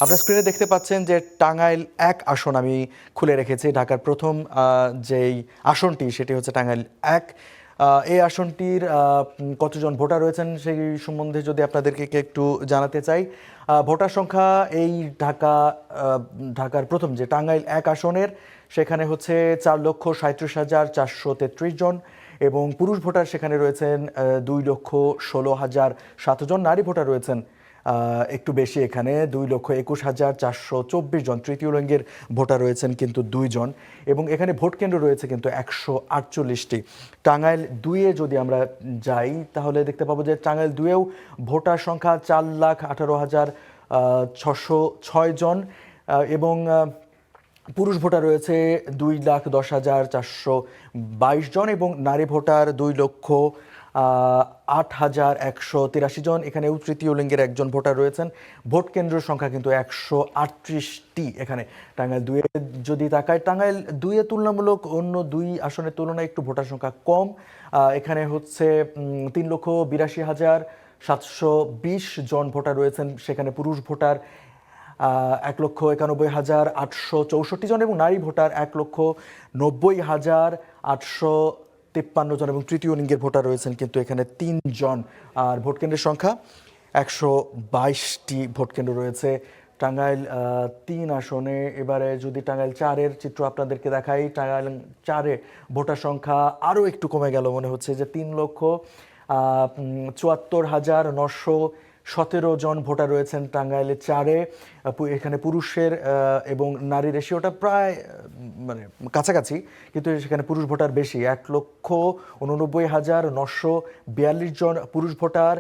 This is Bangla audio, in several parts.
আপনার স্ক্রিনে দেখতে পাচ্ছেন যে টাঙ্গাইল ১ আসন আমি খুলে রেখেছি। ঢাকার প্রথম যেই আসনটি সেটি হচ্ছে টাঙ্গাইল ১। এই আসনটির কতজন ভোটার রয়েছেন সেই সম্বন্ধে যদি আপনাদেরকে একটু জানাতে চাই। ভোটার সংখ্যা এই ঢাকার প্রথম যে টাঙ্গাইল ১ আসনের সেখানে হচ্ছে ৪,৩৭,৪৩৩ জন এবং পুরুষ ভোটার সেখানে রয়েছেন ২,১৬,০৭০ জন। নারী ভোটার রয়েছেন একটু বেশি, এখানে ২,২১,৪২৪ জন। তৃতীয় লিঙ্গের ভোটার রয়েছেন কিন্তু ২ জন এবং এখানে ভোট কেন্দ্র রয়েছে কিন্তু ১৪৮টি। টাঙ্গাইল ২-এ যদি আমরা যাই তাহলে দেখতে পাবো যে টাঙ্গাইল ২-এও ভোটার সংখ্যা ৪,১৮,৬০৬ জন এবং পুরুষ ভোটার রয়েছে ২,১০,৪২২ জন এবং নারী ভোটার ২,০৮,১৮৩ জন। এখানেও তৃতীয় লিঙ্গের একজন ভোটার রয়েছেন। ভোট কেন্দ্রের সংখ্যা কিন্তু ১৩৮টি এখানে। টাঙ্গাইল ২-এ যদি তাকায়, টাঙ্গাইল ২-এ তুলনামূলক অন্য দুই আসনের তুলনায় একটু ভোটার সংখ্যা কম। এখানে হচ্ছে ৩,৮২,৭২০ জন ভোটার রয়েছেন। সেখানে পুরুষ ভোটার ১,৯১,৮৬৪ জন এবং নারী ভোটার ১,৯০,৮৫৩ জন এবং তৃতীয় লিঙ্গের ভোটার রয়েছেন কিন্তু এখানে ৩ জন। আর ভোট কেন্দ্রের সংখ্যা ১২২টি ভোট কেন্দ্র রয়েছে টাঙ্গাইল ৩ আসনে। এবারে যদি টাঙ্গাইল ৪-এর চিত্র আপনাদেরকে দেখাই, টাঙ্গাইল ৪-এ ভোটার সংখ্যা আরও একটু কমে গেল, মনে হচ্ছে যে ৩,৭৪,৯১৭ জন ভোটার রয়েছেন টাঙ্গাইলে ৪-এ। এখানে পুরুষের এবং নারী রেশিওটা প্রায় মানে কাছাকাছি, কিন্তু সেখানে পুরুষ ভোটার বেশি। ১,৮৯,৯৪২ জন পুরুষ ভোটার,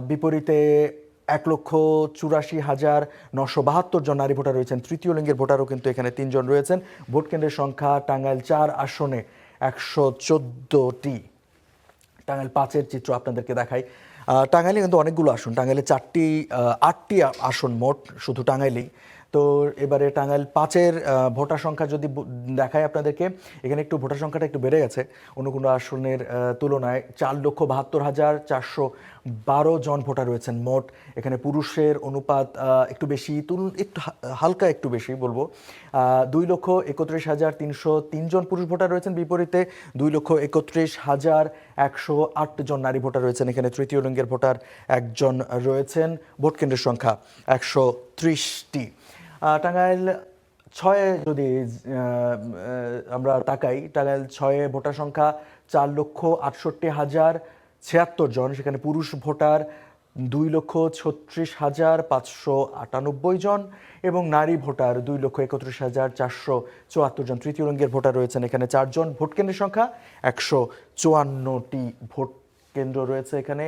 বিপরীতে ১,৮৪,৯৭২ জন নারী ভোটার রয়েছেন। তৃতীয় লিঙ্গের ভোটারও কিন্তু এখানে ৩ জন রয়েছেন। ভোট কেন্দ্রের সংখ্যা টাঙ্গাইল ৪ আসনে ১১৪টি। টাঙ্গাইল ৫-এর চিত্র আপনাদেরকে দেখাই। টাঙ্গাইলে কিন্তু অনেকগুলো আসন, টাঙ্গাইলে ৮টি আসন মোট শুধু টাঙ্গাইলেই। তো এবারে টাঙ্গাইল 5-এর ভোটার সংখ্যা যদি দেখাই আপনাদেরকে, এখানে একটু ভোটার সংখ্যাটা একটু বেড়ে গেছে অন্য কোনো আসনের তুলনায়। ৪,৭২,হাজার ৪১২ জন ভোটার রয়েছেন মোট। এখানে পুরুষের অনুপাত একটু বেশি, একটু হালকা একটু বেশি বলবো। ২,৩১,৩০৩ জন পুরুষ ভোটার রয়েছেন, বিপরীতে ২,৩১,১০৮ জন নারী ভোটার রয়েছেন। এখানে তৃতীয় লিঙ্গের ভোটার একজন রয়েছেন। ভোট কেন্দ্রের সংখ্যা ১৩০টি। টাঙ্গাইল ৬-এ যদি আমরা তাকাই, টাঙ্গাইল ৬-এ ভোটার সংখ্যা ৪,৬৮,০৭৬ জন। সেখানে পুরুষ ভোটার ২,৩৬,৫৯৮ জন এবং নারী ভোটার ২,৩১,৪৭৪ জন। তৃতীয় লিঙ্গের ভোটার রয়েছেন এখানে ৪ জন। ভোট কেন্দ্রের সংখ্যা ১৫৪টি ভোট কেন্দ্র রয়েছে এখানে।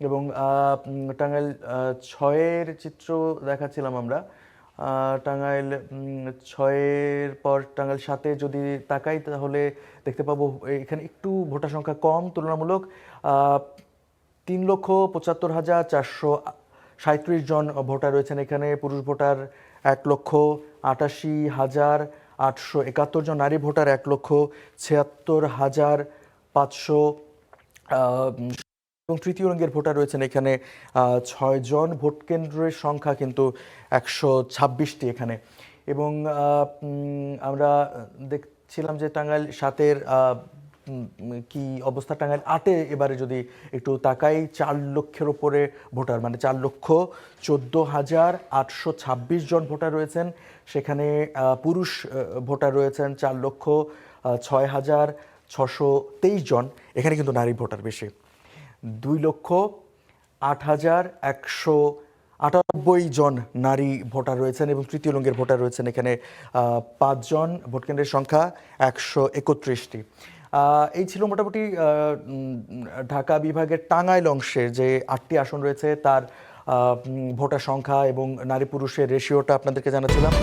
এবং টাঙ্গাইল ৬-এর চিত্র দেখাচ্ছিলাম আমরা। টাঙ্গাইল ৬-এর পর টাঙ্গাইল ৭-এ যদি তাকাই তাহলে দেখতে পাবো এখানে একটু ভোটার সংখ্যা কম তুলনামূলক। ৩,৭৫,৪৩৭ জন ভোটার রয়েছেন এখানে। পুরুষ ভোটার ১,৮৮,৮৭১ জন, নারী ভোটার ১,৭৬,৫০০ এবং তৃতীয় লিঙ্গের ভোটার রয়েছেন এখানে ৬ জন। ভোট কেন্দ্রের সংখ্যা কিন্তু ১২৬টি এখানে। এবং আমরা দেখছিলাম যে টাঙ্গাইল ৭-এর কি অবস্থা। টাঙ্গাইল ৮-এ এবারে যদি একটু তাকাই, ৪ লক্ষের ওপরে ভোটার, মানে ৪,১৪,৮২৬ জন ভোটার রয়েছেন। সেখানে পুরুষ ভোটার রয়েছেন ৪,০৬,৬২৩ জন। এখানে কিন্তু নারী ভোটার বেশি, ২,০৮,১৯৮ জন নারী ভোটার রয়েছেন এবং তৃতীয় লিঙ্গের ভোটার রয়েছেন এখানে ৫ জন। ভোট কেন্দ্রের সংখ্যা ১৩১টি। এই ছিল মোটামুটি ঢাকা বিভাগের টাঙ্গাইল অংশে যে ৮টি আসন রয়েছে তার ভোটার সংখ্যা এবং নারী পুরুষের রেশিওটা আপনাদেরকে জানাচ্ছিলাম।